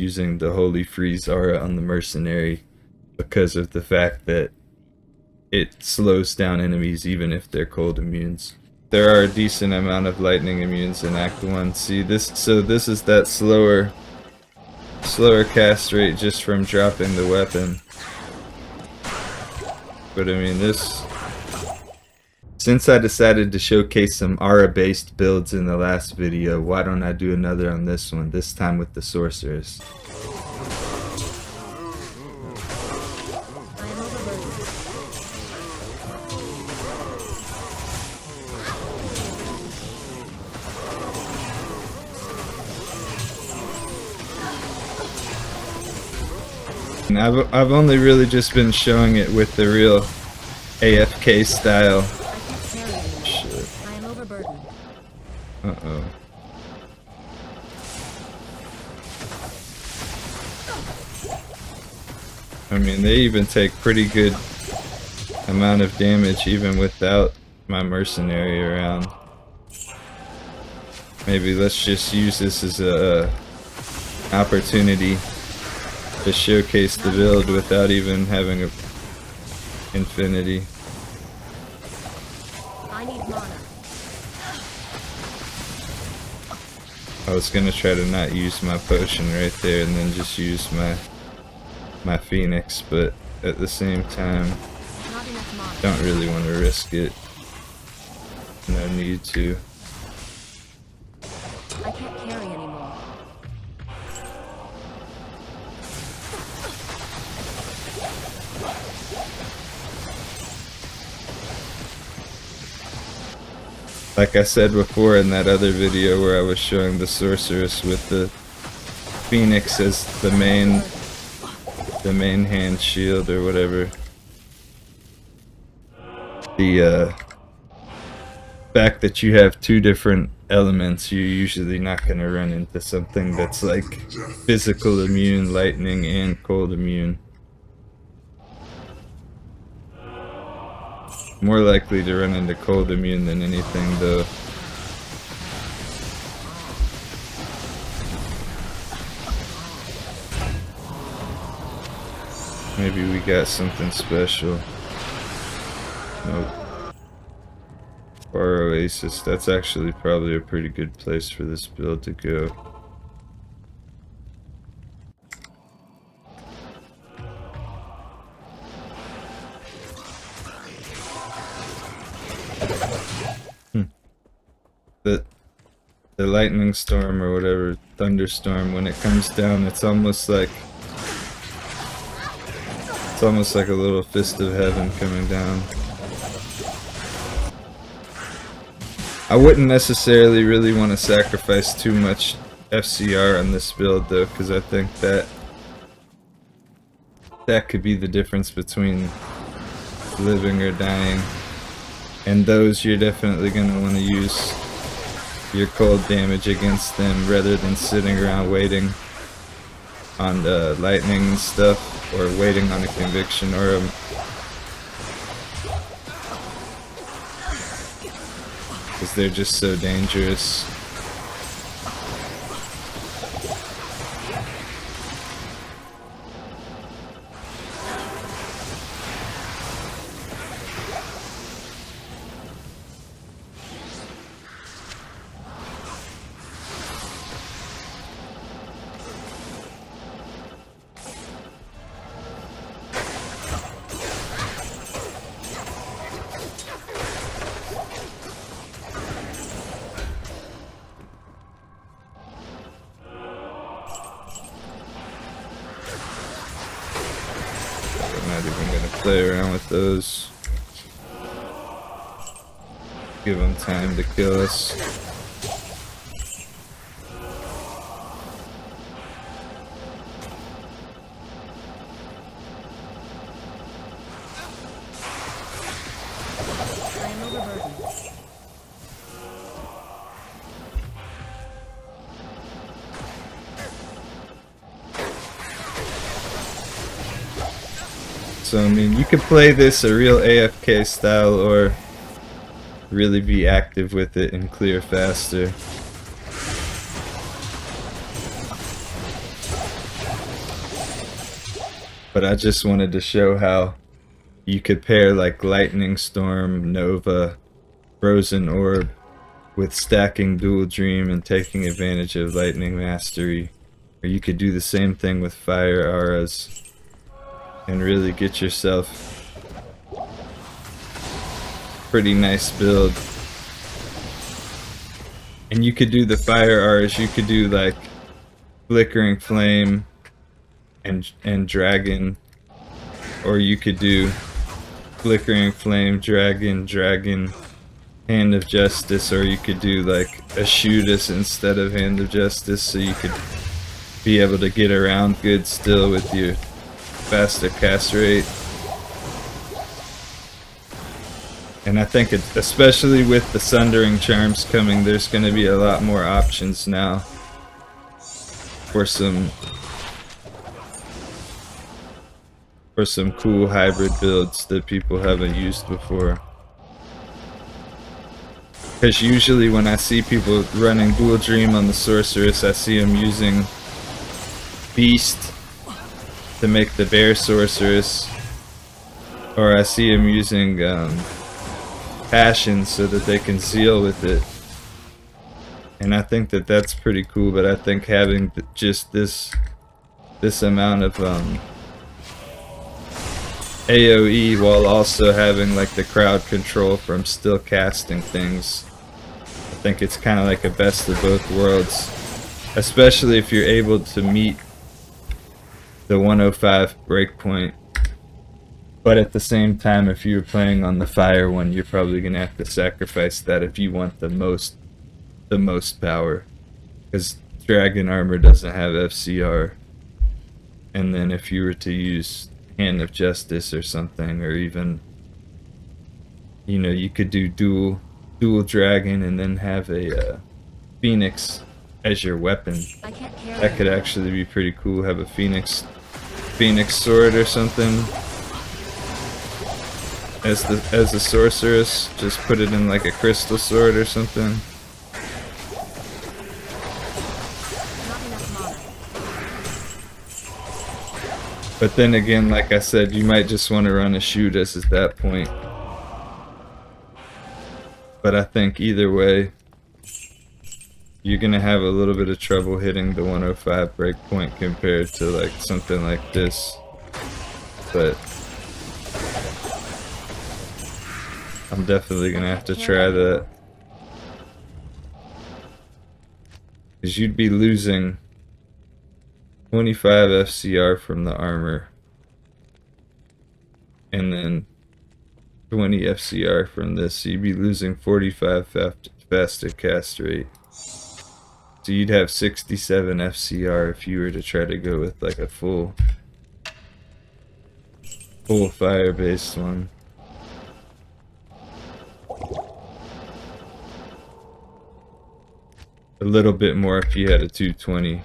using the Holy Freeze aura on the mercenary because of the fact that it slows down enemies even if they're cold immunes. There are a decent amount of lightning immunes in Act 1. See this, so this is that slower cast rate just from dropping the weapon. But I mean since I decided to showcase some aura based builds in the last video, why don't I do another on this one, this time with the Sorceress. And I've only really just been showing it with the real AFK style. Shit. I am overburdened. Uh-oh. I mean, they even take pretty good amount of damage even without my mercenary around. Maybe let's just use this as a opportunity to showcase the build without even having a infinity. I need mana. I was gonna try to not use my potion right there and then just use my Phoenix, but at the same time, Not enough mana. don't really want to risk it. No need to. I can't carry anymore. Like I said before in that other video where I was showing the Sorceress with the Phoenix as the main hand shield or whatever. The fact that you have two different elements, you're usually not going to run into something that's like physical immune, lightning, and cold immune. More likely to run into cold immune than anything though. Maybe we got something special. Nope. Or Oasis. That's actually probably a pretty good place for this build to go. The lightning storm or whatever, thunderstorm, when it comes down, it's almost like a little fist of heaven coming down. I wouldn't necessarily really want to sacrifice too much FCR on this build though, because I think that could be the difference between living or dying. And those you're definitely going to want to use your cold damage against them rather than sitting around waiting on the lightning and stuff, or waiting on a conviction or a because they're just so dangerous. I'm not even gonna play around with those. Give them time to kill us. I am overburdened. So I mean, you could play this a real AFK style or really be active with it and clear faster. But I just wanted to show how you could pair like Lightning Storm, Nova, Frozen Orb with stacking Dual Dream and taking advantage of Lightning Mastery. Or you could do the same thing with Fire Auras and really get yourself pretty nice build. And you could do the Fire Auras, you could do like Flickering Flame and Dragon, or you could do Flickering Flame, Dragon, Dragon, Hand of Justice, or you could do like a Shootist instead of Hand of Justice, so you could be able to get around good still with your faster cast rate. And I think especially with the Sundering Charms coming, there's going to be a lot more options now for some cool hybrid builds that people haven't used before. Because usually when I see people running Dual Dream on the Sorceress, I see them using Beast to make the Bear Sorceress, or I see them using Passion so that they can seal with it. And I think that that's pretty cool, but I think having just this amount of AoE while also having like the crowd control from still casting things, I think it's kind of like a best of both worlds, especially if you're able to meet the 105 breakpoint. But at the same time, if you're playing on the fire one, you're probably gonna have to sacrifice that if you want the most power, because Dragon Armor doesn't have FCR. And then if you were to use Hand of Justice or something, or even, you know, you could do dual Dragon and then have a Phoenix as your weapon. That could actually be pretty cool. Have a Phoenix sword or something as a sorceress. Just put it in like a crystal sword or something. But then again, like I said, you might just want to run a Shootist at that point. But I think either way, you're gonna have a little bit of trouble hitting the 105 breakpoint compared to like something like this. But I'm definitely gonna have to try that, because you'd be losing 25 FCR from the armor, and then 20 FCR from this, so you'd be losing 45 faster cast rate. So you'd have 67 FCR if you were to try to go with like a full fire based one. A little bit more if you had a 220.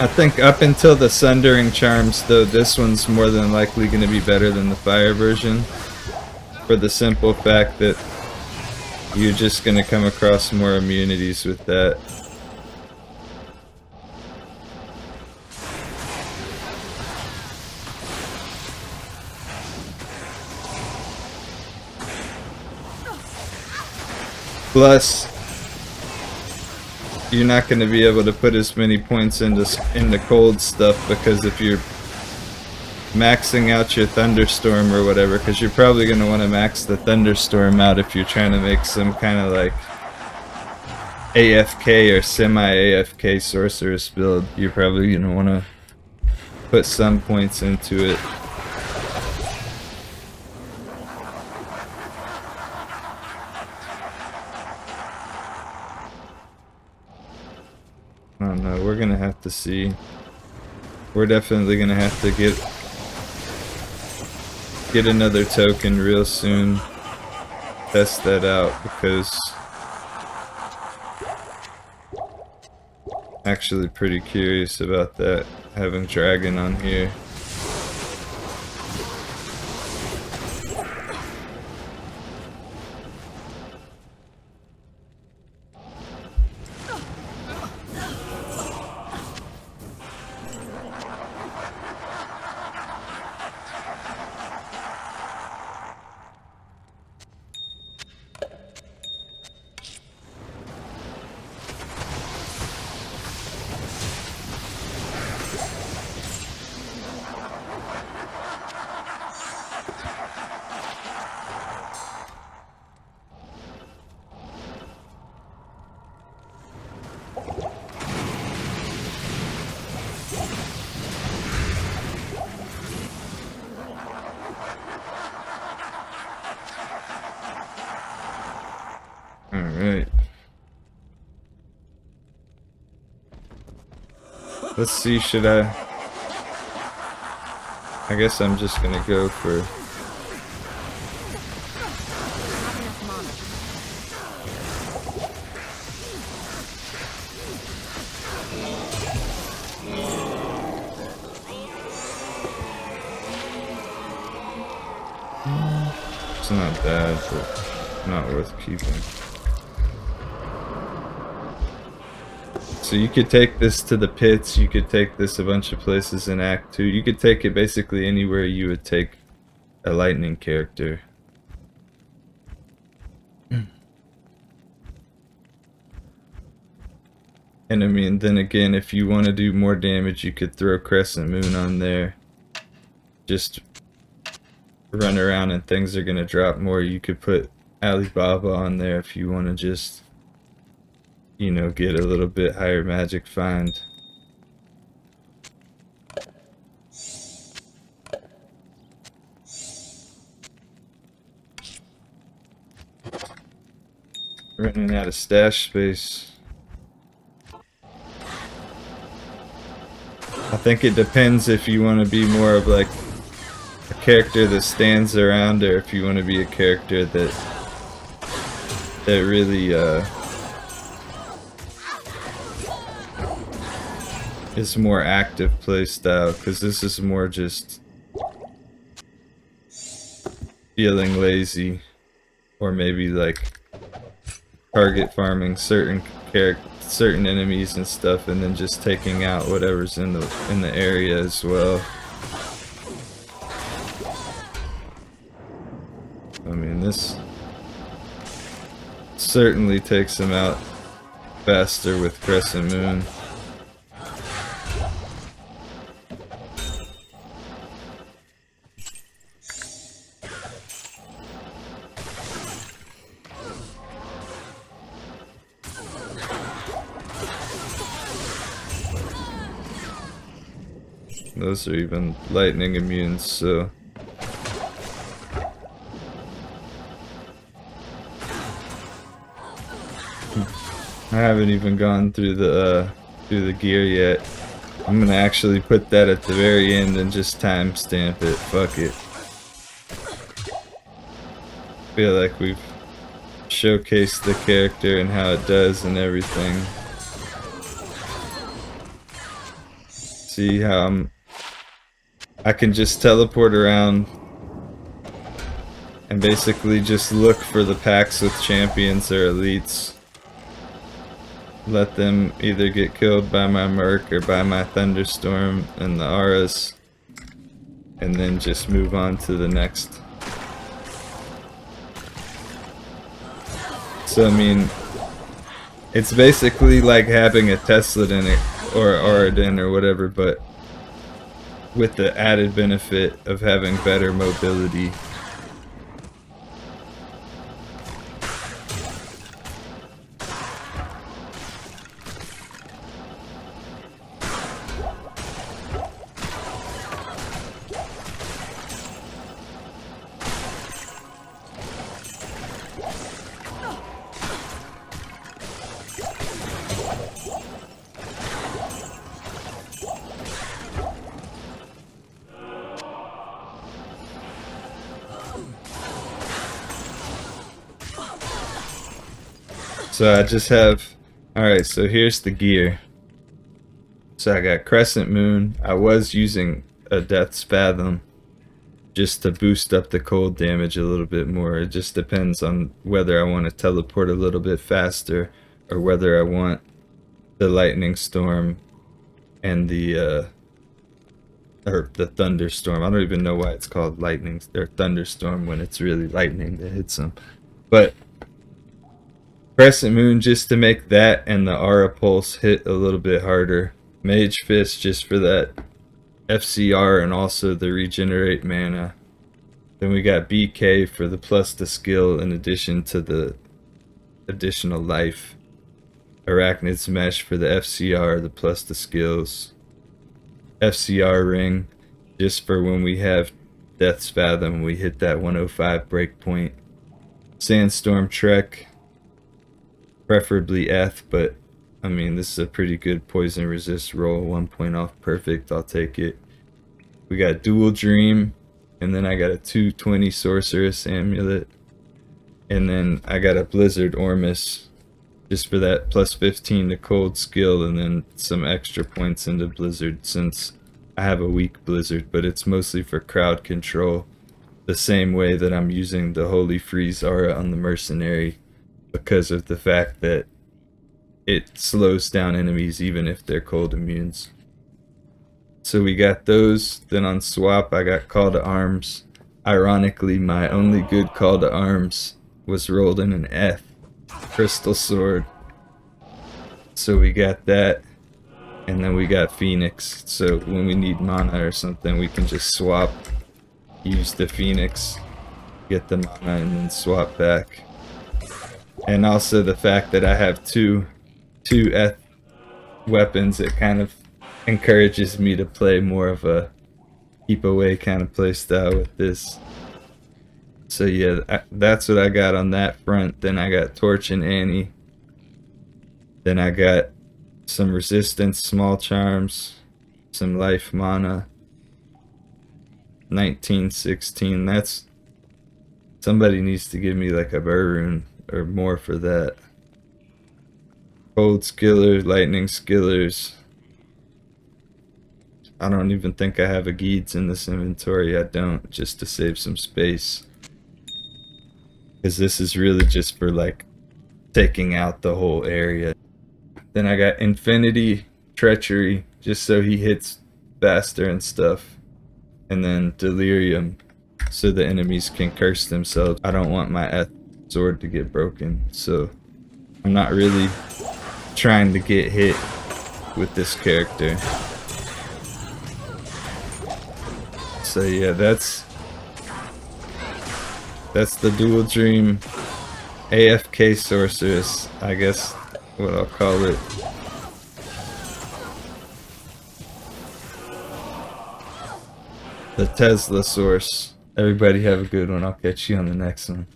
I think up until the Sundering Charms, though, this one's more than likely going to be better than the Fire version, for the simple fact that you're just going to come across more immunities with that. Plus, you're not going to be able to put as many points into cold stuff, because if you're maxing out your thunderstorm or whatever, because you're probably going to want to max the thunderstorm out if you're trying to make some kind of like AFK or semi-AFK sorceress build, you're probably going to want to put some points into it. I don't know, we're gonna have to see. We're definitely gonna have to get another token real soon. Test that out, because Actually pretty curious about that, having dragon on here. Alright. Let's see, should I guess I'm just gonna go for... Not enough mana. It's not bad, but not worth keeping. So you could take this to the pits, you could take this a bunch of places in Act 2, you could take it basically anywhere you would take a lightning character. And I mean, then again, if you want to do more damage, you could throw Crescent Moon on there. Just run around and things are going to drop more. You could put Alibaba on there if you want to just, you know, get a little bit higher magic find. Running out of stash space. I think it depends if you want to be more of like a character that stands around, or if you want to be a character that really is more active play style, because this is more just feeling lazy, or maybe like target farming certain enemies and stuff, and then just taking out whatever's in the area as well. I mean, this certainly takes them out faster with Crescent Moon. Those are even lightning immune, so I haven't even gone through the gear yet. I'm gonna actually put that at the very end and just timestamp it. Fuck it. Feel like we've showcased the character and how it does and everything. See how I can just teleport around and basically just look for the packs with champions or elites. Let them either get killed by my Merc or by my Thunderstorm and the Auras, and then just move on to the next. So I mean, it's basically like having a Tesla in it, or Auradin or whatever, but with the added benefit of having better mobility. So I just have, alright, so here's the gear. So I got Crescent Moon. I was using a Death's Fathom just to boost up the cold damage a little bit more. It just depends on whether I want to teleport a little bit faster or whether I want the lightning storm and the or the thunderstorm. I don't even know why it's called lightning or thunderstorm when it's really lightning that hits them. But Crescent Moon just to make that and the Aura Pulse hit a little bit harder. Mage Fist just for that FCR and also the regenerate mana. Then we got BK for the plus the skill in addition to the additional life. Arachnid's Mesh for the FCR, the plus the skills. FCR Ring just for when we have Death's Fathom, we hit that 105 breakpoint. Sandstorm Trek, preferably Eth, but I mean this is a pretty good poison resist roll. 1 point off perfect, I'll take it. We got Dual Dream, and then I got a 220 Sorceress Amulet, and then I got a Blizzard Ormus just for that plus 15 to cold skill, and then some extra points into Blizzard since I have a weak Blizzard, but it's mostly for crowd control, the same way that I'm using the Holy Freeze aura on the Mercenary because of the fact that it slows down enemies even if they're cold immunes. So we got those. Then on swap I got Call to Arms. Ironically, my only good Call to Arms was rolled in an F. Crystal Sword. So we got that. And then we got Phoenix. So when we need mana or something, we can just swap. Use the Phoenix. Get the mana and then swap back. And also the fact that I have two Eth weapons, it kind of encourages me to play more of a keep away kind of play style with this. So yeah, that's what I got on that front. Then I got Torch and Annie. Then I got some resistance, small charms, some life mana. 1916. That's somebody needs to give me like a Burrune or more for that. Cold skillers, lightning skillers. I don't even think I have a Geeds in this inventory. I don't, just to save some space. Because this is really just for like taking out the whole area. Then I got Infinity, Treachery, just so he hits faster and stuff. And then Delirium, so the enemies can curse themselves. I don't want my sword to get broken, so I'm not really trying to get hit with this character. So yeah, that's the Dual Dream AFK Sorceress, I guess what I'll call it. The Tesla Source. Everybody have a good one. I'll catch you on the next one.